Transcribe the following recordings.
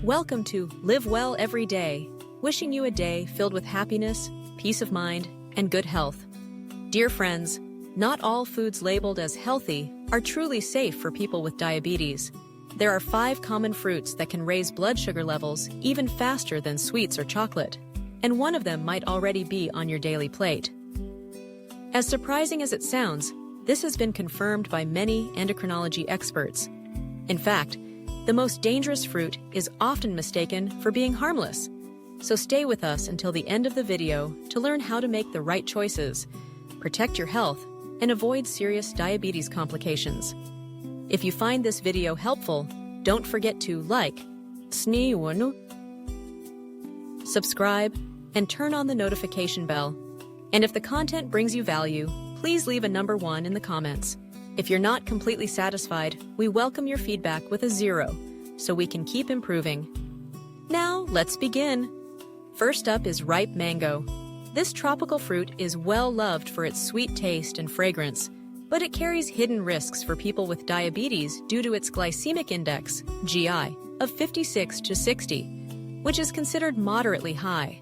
Welcome to Live Well Every Day, wishing you a day filled with happiness, peace of mind, and good health. Dear friends, not all foods labeled as healthy are truly safe for people with diabetes. There are 5 common fruits that can raise blood sugar levels even faster than sweets or chocolate, and one of them might already be on your daily plate. As surprising as it sounds, this has been confirmed by many endocrinology experts. In fact, the most dangerous fruit is often mistaken for being harmless. So stay with us until the end of the video to learn how to make the right choices, protect your health, and avoid serious diabetes complications. If you find this video helpful, don't forget to like, subscribe, and turn on the notification bell. And if the content brings you value, please leave a number 1 in the comments. If you're not completely satisfied, we welcome your feedback with a 0, so we can keep improving. Now, let's begin. First up is ripe mango. This tropical fruit is well loved for its sweet taste and fragrance, but it carries hidden risks for people with diabetes due to its glycemic index, GI, of 56 to 60, which is considered moderately high.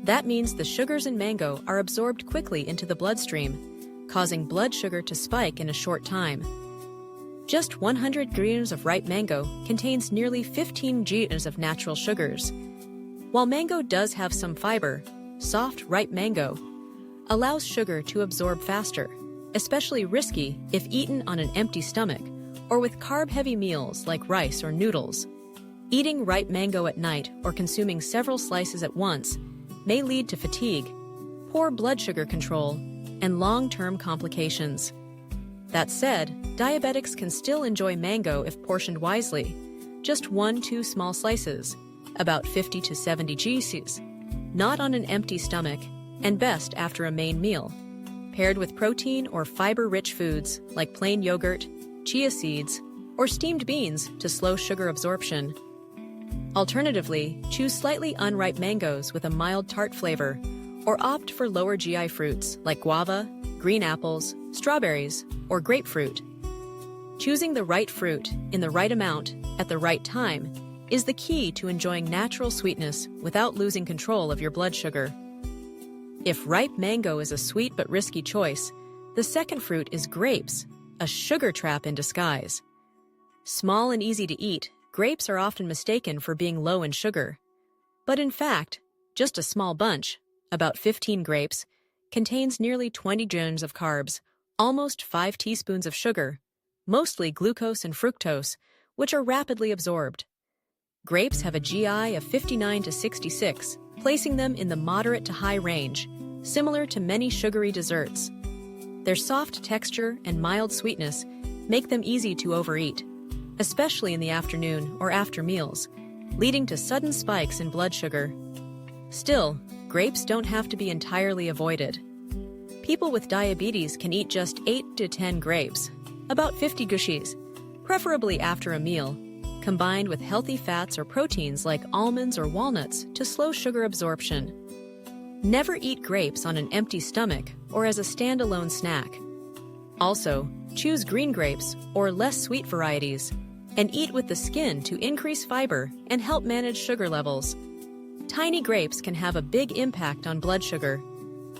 That means the sugars in mango are absorbed quickly into the bloodstream, causing blood sugar to spike in a short time. Just 100 grams of ripe mango contains nearly 15 grams of natural sugars. While mango does have some fiber, soft, ripe mango allows sugar to absorb faster, especially risky if eaten on an empty stomach or with carb-heavy meals like rice or noodles. Eating ripe mango at night or consuming several slices at once may lead to fatigue, poor blood sugar control, and long-term complications. That said, diabetics can still enjoy mango if portioned wisely, just 1-2 small slices, about 50 to 70 grams, not on an empty stomach, and best after a main meal, paired with protein or fiber-rich foods like plain yogurt, chia seeds, or steamed beans to slow sugar absorption. Alternatively, choose slightly unripe mangoes with a mild tart flavor, or opt for lower GI fruits like guava, green apples, strawberries, or grapefruit. Choosing the right fruit in the right amount at the right time is the key to enjoying natural sweetness without losing control of your blood sugar. If ripe mango is a sweet but risky choice, the second fruit is grapes, a sugar trap in disguise. Small and easy to eat, grapes are often mistaken for being low in sugar. But in fact, just a small bunch, about 15 grapes, contains nearly 20 grams of carbs, almost 5 teaspoons of sugar, mostly glucose and fructose, which are rapidly absorbed. Grapes have a GI of 59 to 66, placing them in the moderate to high range, similar to many sugary desserts. Their soft texture and mild sweetness make them easy to overeat, especially in the afternoon or after meals, leading to sudden spikes in blood sugar. Still, grapes don't have to be entirely avoided. People with diabetes can eat just 8 to 10 grapes, about 50 grams, preferably after a meal, combined with healthy fats or proteins like almonds or walnuts to slow sugar absorption. Never eat grapes on an empty stomach or as a standalone snack. Also, choose green grapes or less sweet varieties, and eat with the skin to increase fiber and help manage sugar levels. Tiny grapes can have a big impact on blood sugar.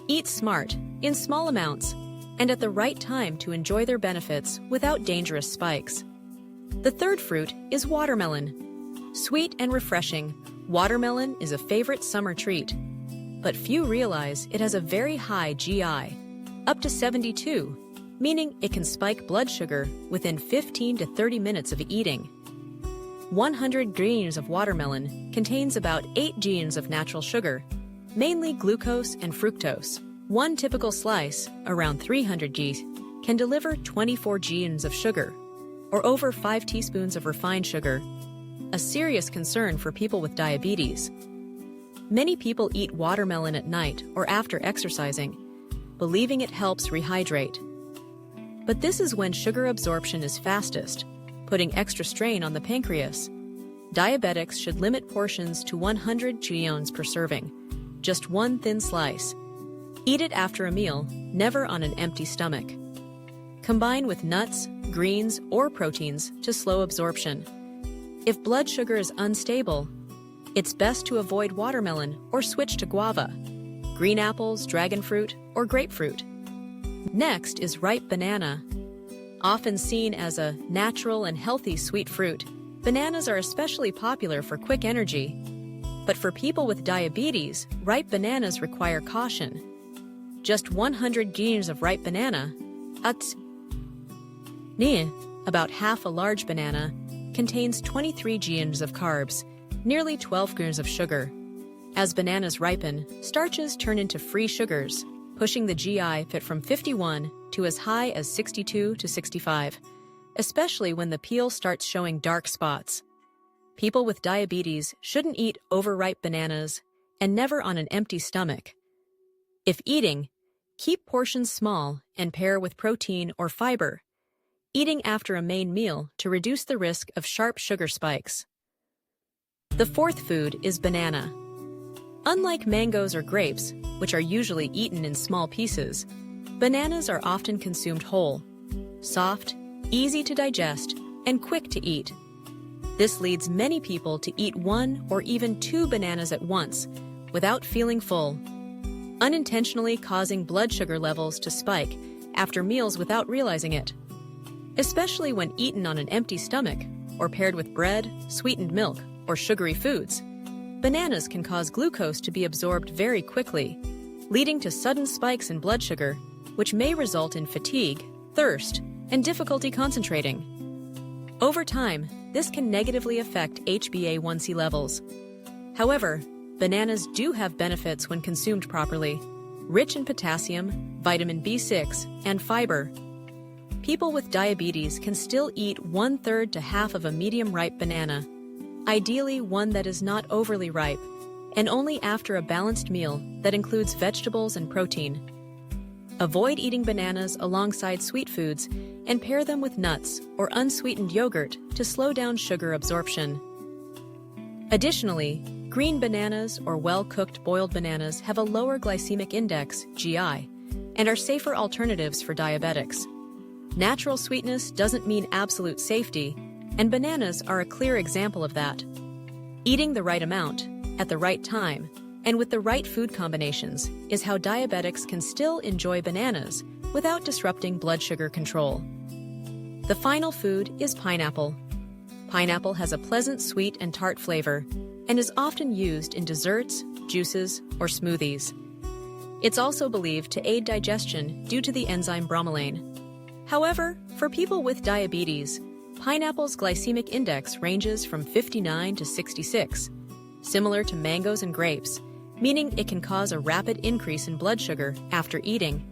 Eat smart, in small amounts, and at the right time to enjoy their benefits without dangerous spikes. The third fruit is watermelon. Sweet and refreshing, watermelon is a favorite summer treat. But few realize it has a very high GI, up to 72, meaning it can spike blood sugar within 15 to 30 minutes of eating. 100 grams of watermelon contains about 8 grams of natural sugar, mainly glucose and fructose. One typical slice, around 300 grams, can deliver 24 grams of sugar, or over 5 teaspoons of refined sugar, a serious concern for people with diabetes. Many people eat watermelon at night or after exercising, believing it helps rehydrate. But this is when sugar absorption is fastest, putting extra strain on the pancreas. Diabetics should limit portions to 100 grams per serving, just one thin slice. Eat it after a meal, never on an empty stomach. Combine with nuts, greens, or proteins to slow absorption. If blood sugar is unstable, it's best to avoid watermelon or switch to guava, green apples, dragon fruit, or grapefruit. Next is ripe banana. Often seen as a natural and healthy sweet fruit, bananas are especially popular for quick energy. But for people with diabetes, ripe bananas require caution. Just 100 grams of ripe banana, about half a large banana, contains 23 grams of carbs, nearly 12 grams of sugar. As bananas ripen, starches turn into free sugars, pushing the GI fit from 51 to as high as 62 to 65, especially when the peel starts showing dark spots. People with diabetes shouldn't eat overripe bananas and never on an empty stomach. If eating, keep portions small and pair with protein or fiber, eating after a main meal to reduce the risk of sharp sugar spikes. The fourth food is banana. Unlike mangoes or grapes, which are usually eaten in small pieces, bananas are often consumed whole, soft, easy to digest, and quick to eat. This leads many people to eat 1 or even 2 bananas at once without feeling full, unintentionally causing blood sugar levels to spike after meals without realizing it. Especially when eaten on an empty stomach or paired with bread, sweetened milk, or sugary foods, bananas can cause glucose to be absorbed very quickly, leading to sudden spikes in blood sugar, which may result in fatigue, thirst, and difficulty concentrating. Over time, this can negatively affect HbA1c levels. However, bananas do have benefits when consumed properly, rich in potassium, vitamin B6, and fiber. People with diabetes can still eat 1/3 to half of a medium-ripe banana, ideally one that is not overly ripe, and only after a balanced meal that includes vegetables and protein. Avoid eating bananas alongside sweet foods and pair them with nuts or unsweetened yogurt to slow down sugar absorption. Additionally, green bananas or well-cooked boiled bananas have a lower glycemic index, GI, and are safer alternatives for diabetics. Natural sweetness doesn't mean absolute safety, and bananas are a clear example of that. Eating the right amount, at the right time, and with the right food combinations is how diabetics can still enjoy bananas without disrupting blood sugar control. The final food is pineapple. Pineapple has a pleasant sweet and tart flavor and is often used in desserts, juices, or smoothies. It's also believed to aid digestion due to the enzyme bromelain. However, for people with diabetes, pineapple's glycemic index ranges from 59 to 66, similar to mangoes and grapes, meaning it can cause a rapid increase in blood sugar after eating.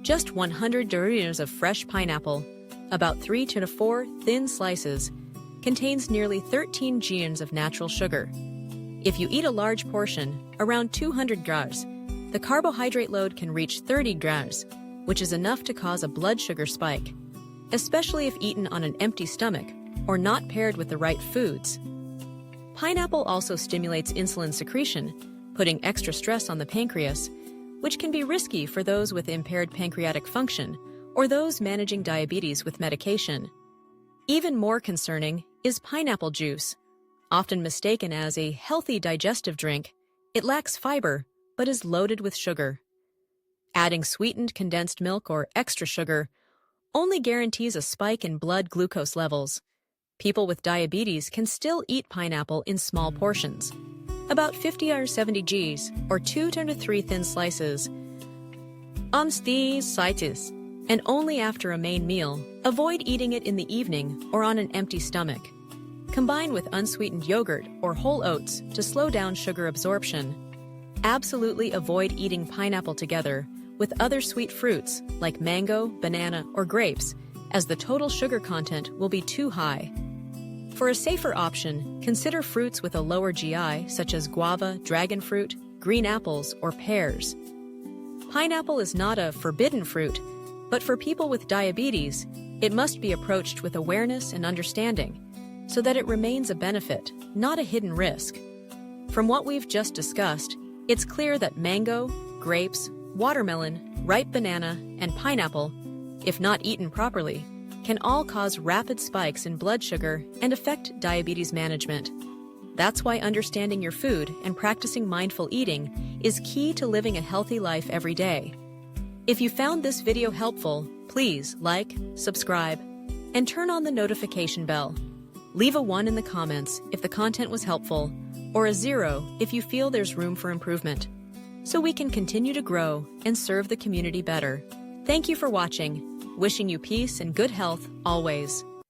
Just 100 grams of fresh pineapple, about 3 to 4 thin slices, contains nearly 13 grams of natural sugar. If you eat a large portion, around 200 grams, the carbohydrate load can reach 30 grams, which is enough to cause a blood sugar spike, especially if eaten on an empty stomach or not paired with the right foods. Pineapple also stimulates insulin secretion, putting extra stress on the pancreas, which can be risky for those with impaired pancreatic function or those managing diabetes with medication. Even more concerning is pineapple juice. Often mistaken as a healthy digestive drink, it lacks fiber but is loaded with sugar. Adding sweetened condensed milk or extra sugar only guarantees a spike in blood glucose levels. People with diabetes can still eat pineapple in small portions, about 50 or 70 Gs, or 2 to 3 thin slices. On these sites, and only after a main meal. Avoid eating it in the evening or on an empty stomach. Combine with unsweetened yogurt or whole oats to slow down sugar absorption. Absolutely avoid eating pineapple together with other sweet fruits like mango, banana, or grapes, as the total sugar content will be too high. For a safer option, consider fruits with a lower GI, such as guava, dragon fruit, green apples, or pears. Pineapple is not a forbidden fruit, but for people with diabetes, it must be approached with awareness and understanding, so that it remains a benefit, not a hidden risk. From what we've just discussed, it's clear that mango, grapes, watermelon, ripe banana, and pineapple, if not eaten properly, can all cause rapid spikes in blood sugar and affect diabetes management. That's why understanding your food and practicing mindful eating is key to living a healthy life every day. If you found this video helpful, please like, subscribe, and turn on the notification bell. Leave a 1 in the comments if the content was helpful, or a 0 if you feel there's room for improvement, so we can continue to grow and serve the community better. Thank you for watching. Wishing you peace and good health always.